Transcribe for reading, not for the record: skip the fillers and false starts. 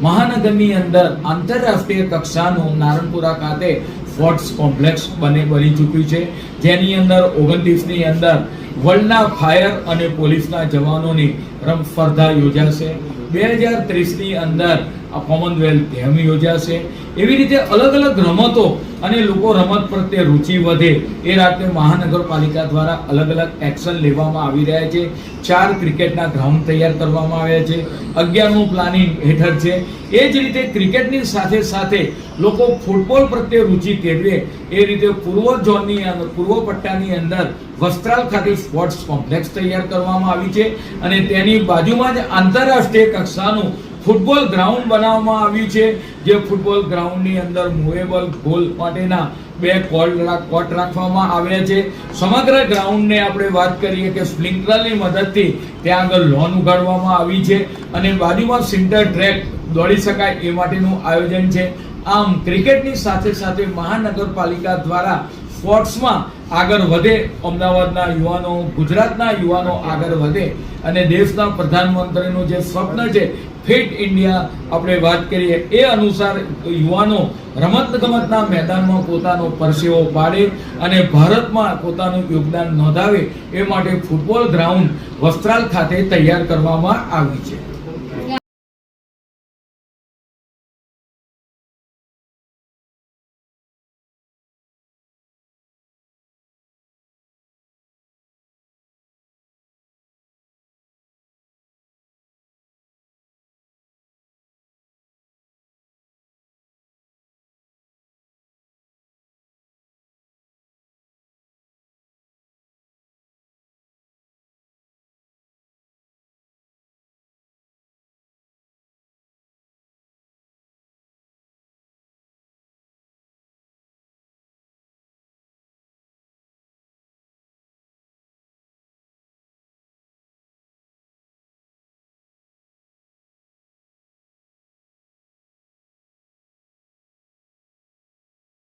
મહાનગરની અંદર આંતરરાષ્ટ્રીય કક્ષાનું નારણપુરા ખાતે સ્પોર્ટ્સ કોમ્પ્લેક્સ બની ચૂક્યું છે, જેની અંદર 29ની અંદર વર્લ્ડના ફાયર અને પોલીસના જવાનોની રમત સ્પર્ધા યોજાશે। 2030ની અંદર આ કોમનવેલ્થ ગેમ યોજાશે। એવી રીતે અલગ અલગ રમતો અને લોકો રમત પ્રત્યે રુચિ વધે એ રાતે મહાનગરપાલિકા દ્વારા અલગ અલગ એક્શન લેવામાં આવી રહ્યા છે। 4 ક્રિકેટના ગ્રાઉન્ડ તૈયાર કરવામાં આવ્યા છે, 11નું પ્લાનિંગ હેઠળ છે। એ જ રીતે ક્રિકેટની સાથે સાથે લોકો ફૂટબોલ પ્રત્યે રુચિ કેળવે એ રીતે પૂર્વ પટ્ટાની અંદર વસ્ત્રાલ ખાતે સ્પોર્ટ્સ કોમ્પ્લેક્સ તૈયાર કરવામાં આવી છે અને તેની બાજુમાં જ આંતરરાષ્ટ્રીય કક્ષાનું ફૂટબોલ ગ્રાઉન્ડ બનાવવામાં આવ્યું છે, જે ફૂટબોલ ગ્રાઉન્ડની અંદર મૂવેબલ ગોલ માટેના 2 કોર્ટ રાખવામાં આવ્યા છે। સમગ્ર ગ્રાઉન્ડને આપણે વાત કરીએ કે સ્પ્રિંકલરની મદદથી ત્યાં આગળ લોન ઉગાડવામાં આવી છે અને બાજુમાં સિન્ટર ટ્રેક દોડી શકાય એ માટેનું આયોજન છે। આમ ક્રિકેટની સાથે સાથે મહાનગરપાલિકા દ્વારા સ્પોર્ટ્સમાં આગળ વધે, અમદાવાદના યુવાનો, ગુજરાતના યુવાનો આગળ વધે અને દેશના પ્રધાનમંત્રીનું જે સ્વપ્ન છે ફિટ ઇન્ડિયા આપણે વાત કરીએ એ અનુસાર યુવાનો રમતગમતના મેદાનમાં પોતાનો પરસેવો પાડે અને ભારતમાં પોતાનું યોગદાન નોંધાવે એ માટે ફૂટબોલ ગ્રાઉન્ડ વસ્ત્રાલ ખાતે તૈયાર કરવામાં આવ્યું છે।